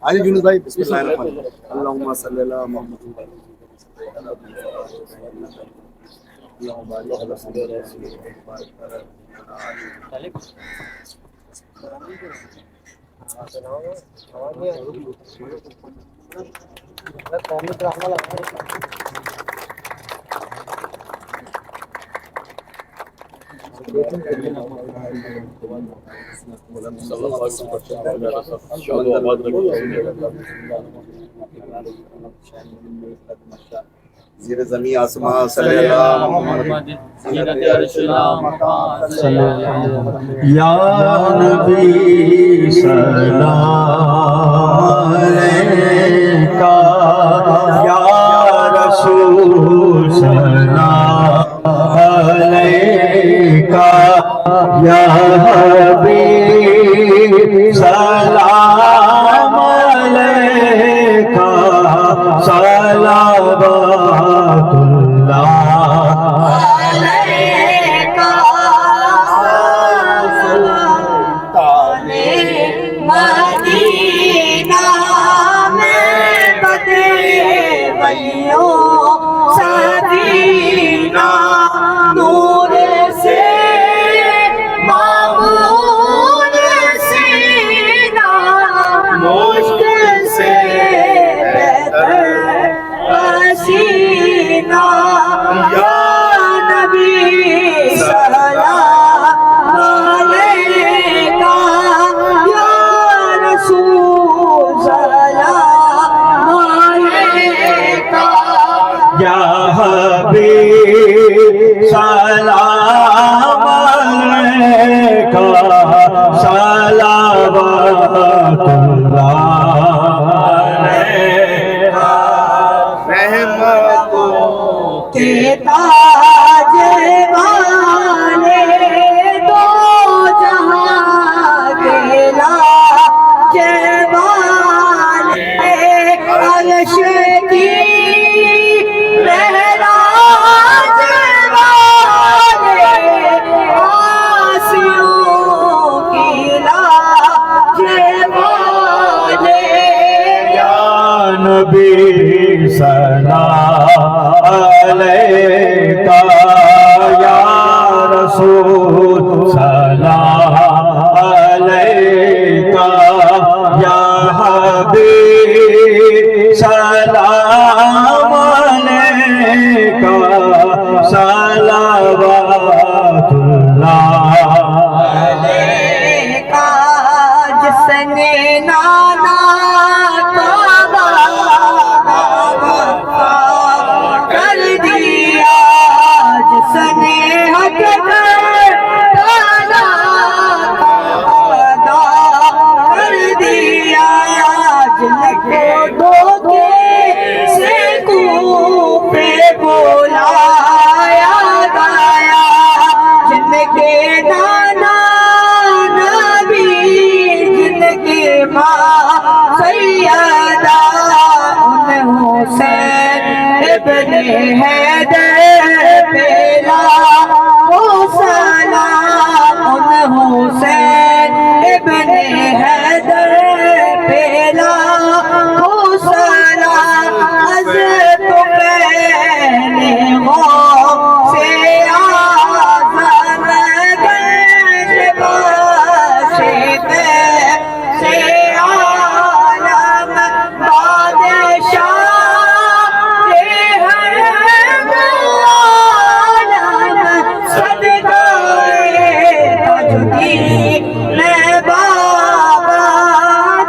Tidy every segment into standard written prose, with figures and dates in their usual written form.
آج یونس بھائی بسم اللہ الرحمن الرحیم اللہم صلی اللہ محمد اللہم بارک علی سیدنا زیر زمین آسمان صلی اللہ محمد یا نبی سلام علیکہ یا رسول سلام علیکہ یا حبیب سلام علیکہ صلوات اللہ علیکہ مدینہ میں بدے ولیوں سفینہ نور سے معمول سینہ مشکل سے بہتر پسینہ یا نبی سلام علیکہ یا رسول سلام علیکہ یا حبیب سلام علیکہ صلوات اللہ علیکہ رحمتوں کے تاج والے دو جہاں کے لاج والے عرش کی معراج والے آسیوں کی لاج والے یا نبی سلام علیکہ یا رسول سلام علیکہ یا حبیب سلام علیکہ صلوات اللہ علیکہ جس نے نانا کر دیا جس نے حق کر دیا جن کو دھوکے سے کوفے بلایا گیا جن کے نانا نبی جن کے ماں سیدہ ان حسین ابن حیدر پہلا وہ سلام ان حسین ابن حیدر پہلا وہ سلام از تو پہلے وہ سے آزم گنج باشی پہ سے عالم بادشاہ کے ہر عالم صدقائے تجدید میں بابا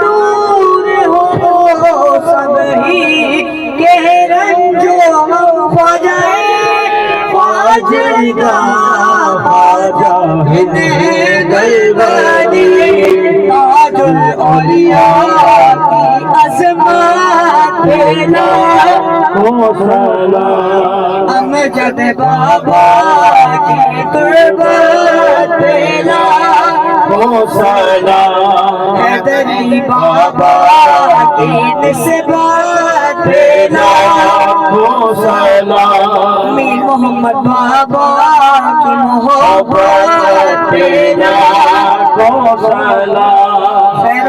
دور ہو سب ہی کے رنجوں خواجہ خواجہ گلبانی تاج الاولیاء کی عظمت پہنا کو سلام امجد بابا کی قربت پہنا کو سلام حیدری بابا کی نسبت پہنا کو سلام میر محمد بابا کی محبت پہنا کو سلام خیر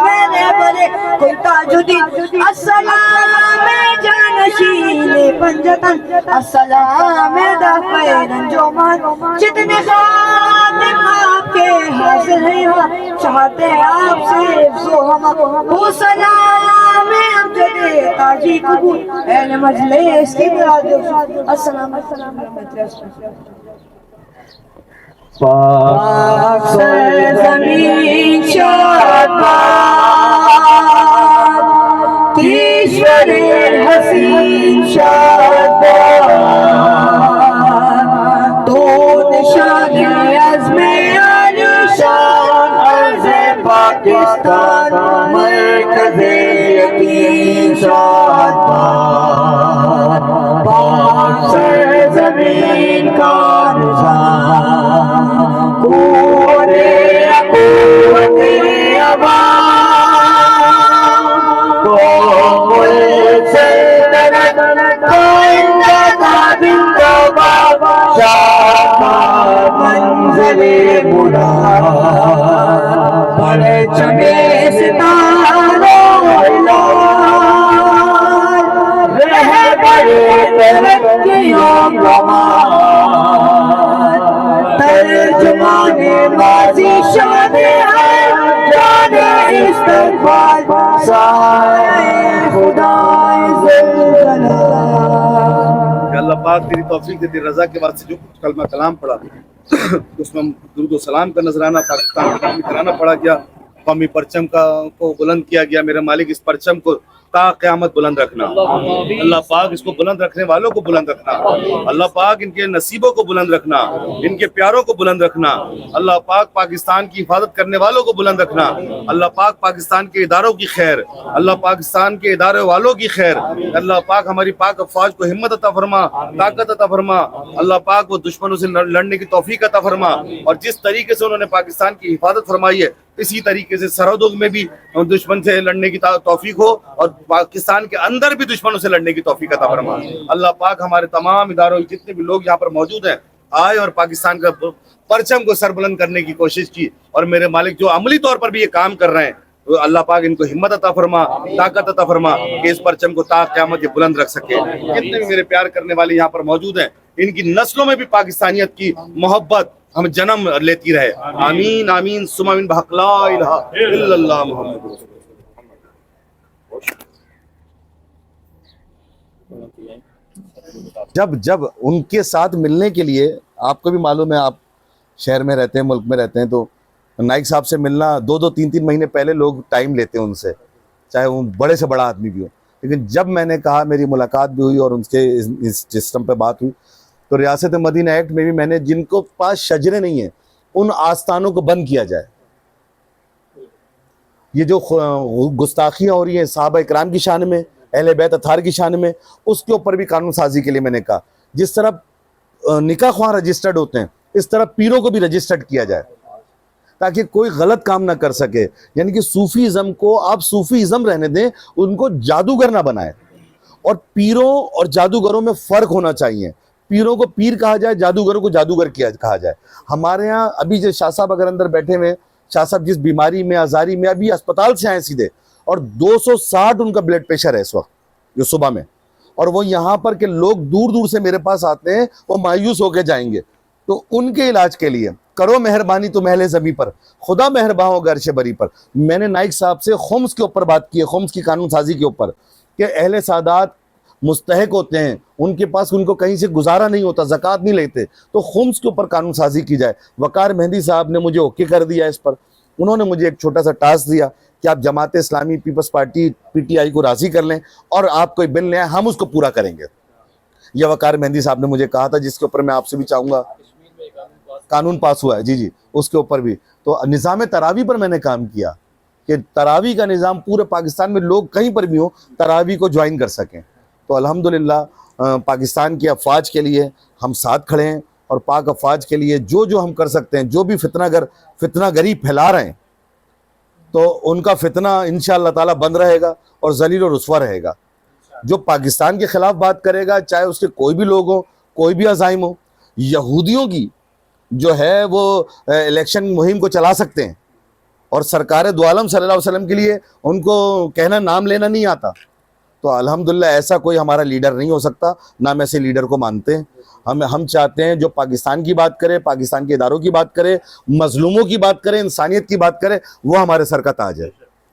میرے بڑے کوئی تاجدین السلام جانشین پنجتن السلام دفع رنجومان جتنے خادم آپ کے حاضر ہیں چاہتے ہیں آپ سے افزو ہم وہ سلام امجد تاجی قبول اہل مجلس کی برادر السلام پاک سرزمین شاد باد کشور حسین شاد باد تو نشان عزم عالیشان عرض پاکستان مرکز یقین شاد باد پاک سرزمین کا نشان منزل مراد پرچم ستاروں لال رہبر ترقیوں کمال ترجمان ماضی شان ہے جان استقبال سائے خدا ذوالجلال کہ اللہ پاک تیری توفیق دے، تیری رضا کے واسطے جو کچھ کلمہ کلام پڑھا اس میں درود و سلام کا نذرانہ پاکستان کو کرانا پڑا گیا، قومی پرچم کو بلند کیا گیا۔ میرے مالک اس پرچم کو تا قیامت بلند رکھنا، اللہ پاک اس کو بلند رکھنے والوں کو بلند رکھنا، اللہ پاک ان کے نصیبوں کو بلند رکھنا، ان کے پیاروں کو بلند رکھنا، اللہ پاک پاکستان کی حفاظت کرنے والوں کو بلند رکھنا، اللہ پاک پاکستان کے اداروں کی خیر، اللہ پاکستان کے ادارے والوں کی خیر، اللہ پاک ہماری پاک افواج کو ہمت عطا فرما، طاقت عطا فرما، اللہ پاک وہ دشمنوں سے لڑنے کی توفیق عطا فرما، اور جس طریقے سے انہوں نے پاکستان کی حفاظت فرمائی ہے اسی طریقے سے سرحدوں میں بھی دشمن سے لڑنے کی توفیق ہو، اور پاکستان کے اندر بھی دشمنوں سے لڑنے کی توفیق عطا فرما۔ اللہ پاک ہمارے تمام اداروں جتنے بھی لوگ یہاں پر موجود ہیں آئے اور پاکستان کا پرچم کو سر بلند کرنے کی کوشش کی، اور میرے مالک جو عملی طور پر بھی یہ کام کر رہے ہیں اللہ پاک ان کو ہمت عطا فرما، طاقت عطا فرما کہ اس پرچم کو تا قیامت یہ بلند رکھ سکے۔ جتنے بھی میرے پیار کرنے والے یہاں پر موجود ہیں ان کی نسلوں میں بھی پاکستانیت کی محبت ہم جنم لیتی رہے، آمین آمین ثم آمین بحق لا الہ الا اللہ محمد رسول اللہ۔ جب ان کے ساتھ ملنے کے لیے، آپ کو بھی معلوم ہے، آپ شہر میں رہتے ہیں، ملک میں رہتے ہیں، تو نائک صاحب سے ملنا 2-3 مہینے پہلے لوگ ٹائم لیتے ہیں ان سے، چاہے وہ بڑے سے بڑا آدمی بھی ہو۔ لیکن جب میں نے کہا، میری ملاقات بھی ہوئی اور ان کے اس سسٹم پہ بات ہوئی، تو ریاست مدینہ ایکٹ میں بھی میں نے جن کو پاس شجرے نہیں ہیں ان آستانوں کو بند کیا جائے۔ یہ جو گستاخیاں ہو رہی ہیں صحابہ اکرام کی شان میں، اہل بیت اطہار کی شان میں، اس کے اوپر بھی قانون سازی کے لیے میں نے کہا جس طرح نکاح خواہ رجسٹرڈ ہوتے ہیں اس طرح پیروں کو بھی رجسٹرڈ کیا جائے تاکہ کوئی غلط کام نہ کر سکے۔ یعنی کہ صوفی ازم کو آپ صوفی ازم رہنے دیں، ان کو جادوگر نہ بنائیں۔ اور پیروں اور جادوگروں میں فرق ہونا چاہیے، پیروں کو پیر کہا جائے، جادوگروں کو جادوگر کہا جائے۔ ہمارے ہاں ابھی جو شاہ صاحب اگر اندر بیٹھے ہوئے، شاہ صاحب جس بیماری میں، آزاری میں، ابھی اسپتال سے آئے سیدھے، اور 260 ان کا بلڈ پریشر ہے اس وقت جو صبح میں، اور وہ یہاں پر کہ لوگ دور دور سے میرے پاس آتے ہیں، وہ مایوس ہو کے جائیں گے، تو ان کے علاج کے لیے کرو مہربانی تو محل زمیں پر، خدا مہرباں ہو عرش بری پر۔ میں نے نائک صاحب سے خمس کے اوپر بات کی ہے، خمس کی قانون سازی کے اوپر، کہ اہل سادات مستحق ہوتے ہیں، ان کے پاس ان کو کہیں سے گزارا نہیں ہوتا، زکوٰۃ نہیں لیتے، تو خمس کے اوپر قانون سازی کی جائے۔ وقار مہندی صاحب نے مجھے اوکے کر دیا اس پر، انہوں نے مجھے ایک چھوٹا سا ٹاسک دیا کہ آپ Jamaat Islami Peoples party PTI کو راضی کر لیں اور آپ کوئی بل لیں، ہم اس کو پورا کریں گے۔ یہ وقار مہندی صاحب نے مجھے کہا تھا، جس کے اوپر میں آپ سے بھی چاہوں گا قانون پاس ہوا ہے جی جی اس کے اوپر بھی. تو نظام تراویح پر میں نے کام کیا کہ تراویح کا نظام پورے پاکستان میں لوگ کہیں پر بھی ہوں تراویح کو جوائن کر سکیں. تو الحمدللہ پاکستان کی افواج کے لیے ہم ساتھ کھڑے ہیں, اور پاک افواج کے لیے جو ہم کر سکتے ہیں, جو بھی فتنہ گری پھیلا رہے ہیں تو ان کا فتنہ انشاءاللہ تعالی بند رہے گا اور ذلیل و رسوا رہے گا. جو پاکستان کے خلاف بات کرے گا, چاہے اس کے کوئی بھی لوگ ہوں, کوئی بھی عزائم ہو, یہودیوں کی جو ہے وہ الیکشن مہم کو چلا سکتے ہیں, اور سرکار دو عالم صلی اللہ علیہ وسلم کے لیے ان کو کہنا نام لینا نہیں آتا. تو الحمدللہ ایسا کوئی ہمارا لیڈر نہیں ہو سکتا, نہ ہم ایسے لیڈر کو مانتے ہیں. ہم چاہتے ہیں جو پاکستان کی بات کرے, پاکستان کے اداروں کی بات کرے, مظلوموں کی بات کرے, انسانیت کی بات کرے, وہ ہمارے سر کا تاج ہے.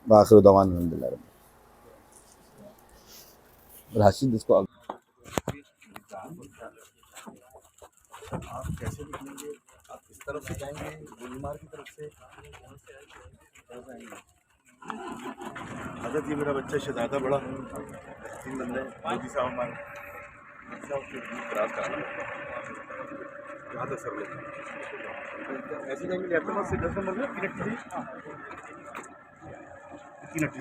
آخر دعوانا الحمدللہ رب. راشد اس کو آپ کیسے نکلیں گے؟ آپ کس طرف سے جائیں گے؟ گولیمار کی طرف سے حضرت یہ میرا بچہ شہزادہ بڑا 3 بندے مودی صاحب ہمارے کہاں تک سر لوگ ایسے جائیں گے لیپٹاپ سے 10 نمبر میں 3 نٹی